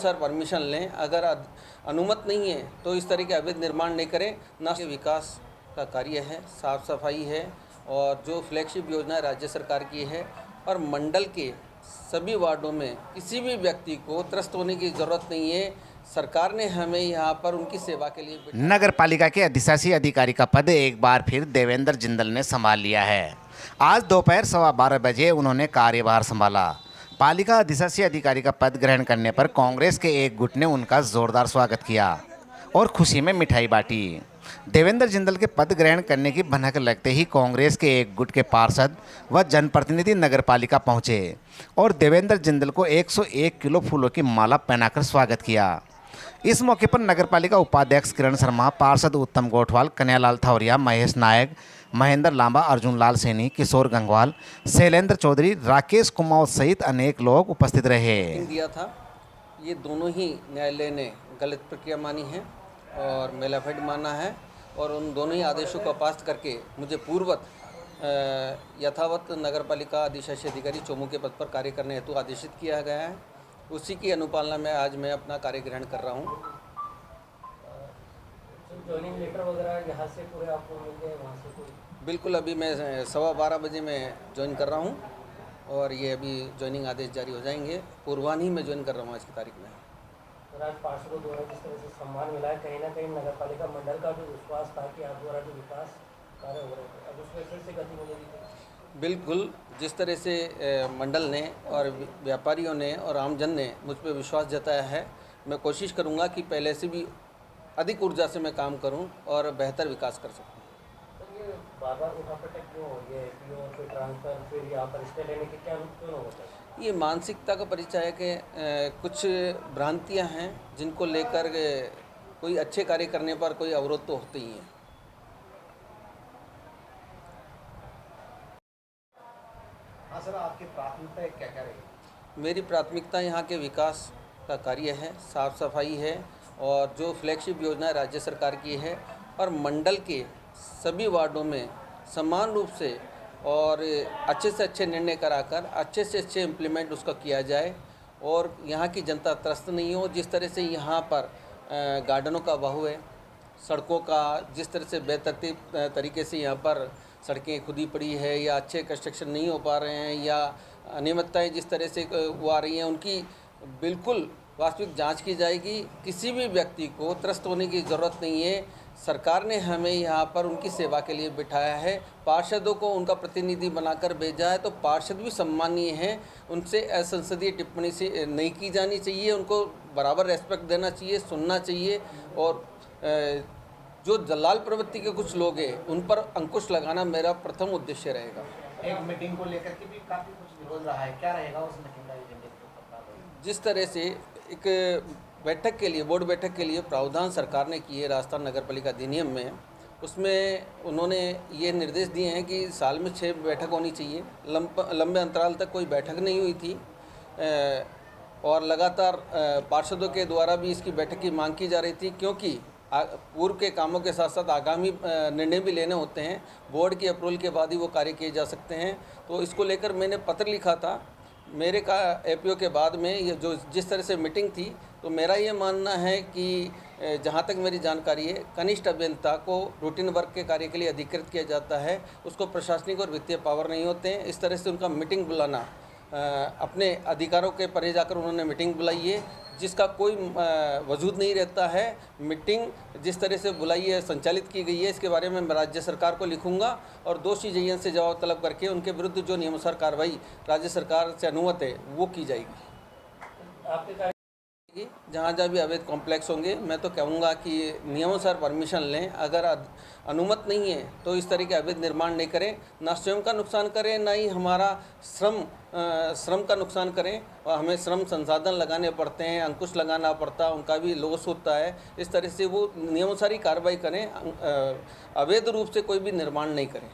नियमानुसार परमिशन लें। अगर अनुमत नहीं है तो इस तरह के अवैध निर्माण नहीं करें। न विकास का कार्य है, साफ सफाई है और जो फ्लैगशिप योजना राज्य सरकार की है और मंडल के सभी वार्डों में किसी भी व्यक्ति को त्रस्त होने की ज़रूरत नहीं है। सरकार ने हमें यहाँ पर उनकी सेवा के लिए नगर पालिका के अधिशासी अधिकारी का पद एक बार फिर देवेंद्र जिंदल ने संभाल लिया है। आज दोपहर 12:15 बजे उन्होंने कार्यभार संभाला। पालिका अधिशासी अधिकारी का पद ग्रहण करने पर कांग्रेस के एक गुट ने उनका जोरदार स्वागत किया और खुशी में मिठाई बांटी। देवेंद्र जिंदल के पद ग्रहण करने की भनक लगते ही कांग्रेस के एक गुट के पार्षद व जनप्रतिनिधि नगर पालिका पहुंचे और देवेंद्र जिंदल को 101 किलो फूलों की माला पहनाकर स्वागत किया। इस मौके पर नगरपालिका उपाध्यक्ष किरण शर्मा, पार्षद उत्तम गोठवाल, कन्हैयालाल थौरिया, महेश नायक, महेंद्र लांबा, अर्जुन लाल सैनी, किशोर गंगवाल, शैलेंद्र चौधरी, राकेश कुमार सहित अनेक लोग उपस्थित रहे। दिया था, ये दोनों ही न्यायालय ने गलत प्रक्रिया मानी है और मेलाफेड माना है और उन दोनों ही आदेशों को पास करके मुझे पूर्ववत यथावत नगरपालिका अधिशासी अधिकारी चौमू के पद पर कार्य करने हेतु आदेशित किया गया है। उसी की अनुपालना में आज मैं अपना कार्य ग्रहण कर रहा हूँ। जॉइनिंग लेटर वगैरह यहाँ से पूरे आपको मिल गए वहाँ से कोई? बिल्कुल, अभी मैं 12:15 बजे मैं ज्वाइन कर रहा हूँ और ये अभी ज्वाइनिंग आदेश जारी हो जाएंगे। पूर्वान्ह ही मैं ज्वाइन कर रहा हूँ आज की तारीख में। आज पार्षदों द्वारा जिस तरह से सम्मान मिला है, कहीं ना कहीं नगरपालिका मंडल का जो विश्वास था कि आप द्वारा जो विकास कार्य हो रहे थे, अब उसमें फिर से गति मिलेगी। बिल्कुल, जिस तरह से मंडल ने और व्यापारियों ने और आमजन ने मुझ पर विश्वास जताया है, मैं कोशिश करूंगा कि पहले से भी अधिक ऊर्जा से मैं काम करूं और बेहतर विकास कर सकूं। तो ये बार-बार उठापटक क्यों हो, ये फिर ट्रांसफर, फिर यहाँ पर स्टे लेने के क्या क्यों होता है? ये मानसिकता का परिचय है कि कुछ भ्रांतियां हैं जिनको लेकर कोई अच्छे कार्य करने पर कोई अवरोध तो होते ही हैं। हाँ सर, आपकी प्राथमिकता क्या क्या रहेगी? मेरी प्राथमिकता यहाँ के विकास का कार्य है, साफ सफाई है और जो फ्लैगशिप योजना राज्य सरकार की है और मंडल के सभी वार्डों में समान रूप से और अच्छे से अच्छे निर्णय कराकर अच्छे से अच्छे इम्प्लीमेंट उसका किया जाए और यहाँ की जनता त्रस्त नहीं हो। जिस तरह से यहाँ पर गार्डनों का अभाव है, सड़कों का जिस तरह से बेतरतीब तरीके से यहाँ पर सड़कें खुदी पड़ी है या अच्छे कंस्ट्रक्शन नहीं हो पा रहे हैं या अनियमितताएँ जिस तरह से वो आ रही हैं, उनकी बिल्कुल वास्तविक जांच की जाएगी। किसी भी व्यक्ति को त्रस्त होने की ज़रूरत नहीं है। सरकार ने हमें यहाँ पर उनकी सेवा के लिए बिठाया है। पार्षदों को उनका प्रतिनिधि बनाकर भेजा है तो पार्षद भी सम्मानीय हैं। उनसे असंसदीय टिप्पणी से नहीं की जानी चाहिए, उनको बराबर रेस्पेक्ट देना चाहिए, सुनना चाहिए और जो दलाल प्रवृत्ति के कुछ लोग हैं उन पर अंकुश लगाना मेरा प्रथम उद्देश्य रहेगा। एक मीटिंग को लेकर के भी काफ़ी कुछ विरोध रहा है, क्या रहेगा उस मीटिंग का एजेंडा? जिस तरह से एक बैठक के लिए, बोर्ड बैठक के लिए प्रावधान सरकार ने किए राजस्थान नगर पालिका अधिनियम में, उसमें उन्होंने ये निर्देश दिए हैं कि साल में 6 बैठक होनी चाहिए। लंबे अंतराल तक कोई बैठक नहीं हुई थी और लगातार पार्षदों के द्वारा भी इसकी बैठक की मांग की जा रही थी, क्योंकि पूर्व के कामों के साथ साथ आगामी निर्णय भी लेने होते हैं। बोर्ड की अप्रूवल के बाद ही वो कार्य किए जा सकते हैं। तो इसको लेकर मैंने पत्र लिखा था। मेरे का एपीओ के बाद में ये जो जिस तरह से मीटिंग थी, तो मेरा ये मानना है कि जहाँ तक मेरी जानकारी है, कनिष्ठ अभियंता को रूटीन वर्क के कार्य के लिए अधिकृत किया जाता है, उसको प्रशासनिक और वित्तीय पावर नहीं होते हैं। इस तरह से उनका मीटिंग बुलाना, अपने अधिकारों के परे जाकर उन्होंने मीटिंग बुलाई है जिसका कोई वजूद नहीं रहता है। मीटिंग जिस तरह से बुलाई है, संचालित की गई है, इसके बारे में मैं राज्य सरकार को लिखूंगा और दोषी जयन से जवाब तलब करके उनके विरुद्ध जो नियमानुसार कार्रवाई राज्य सरकार से अनुमत है वो की जाएगी। जहाँ जहाँ भी अवैध कॉम्प्लेक्स होंगे, मैं तो कहूँगा कि नियमानुसार परमिशन लें। अगर अनुमत नहीं है तो इस तरह के अवैध निर्माण नहीं करें, ना स्वयं का नुकसान करें, ना ही हमारा श्रम का नुकसान करें और हमें श्रम संसाधन लगाने पड़ते हैं, अंकुश लगाना पड़ता है, उनका भी लॉस होता है। इस तरह से वो नियमानुसार ही कार्रवाई करें, अवैध रूप से कोई भी निर्माण नहीं करें।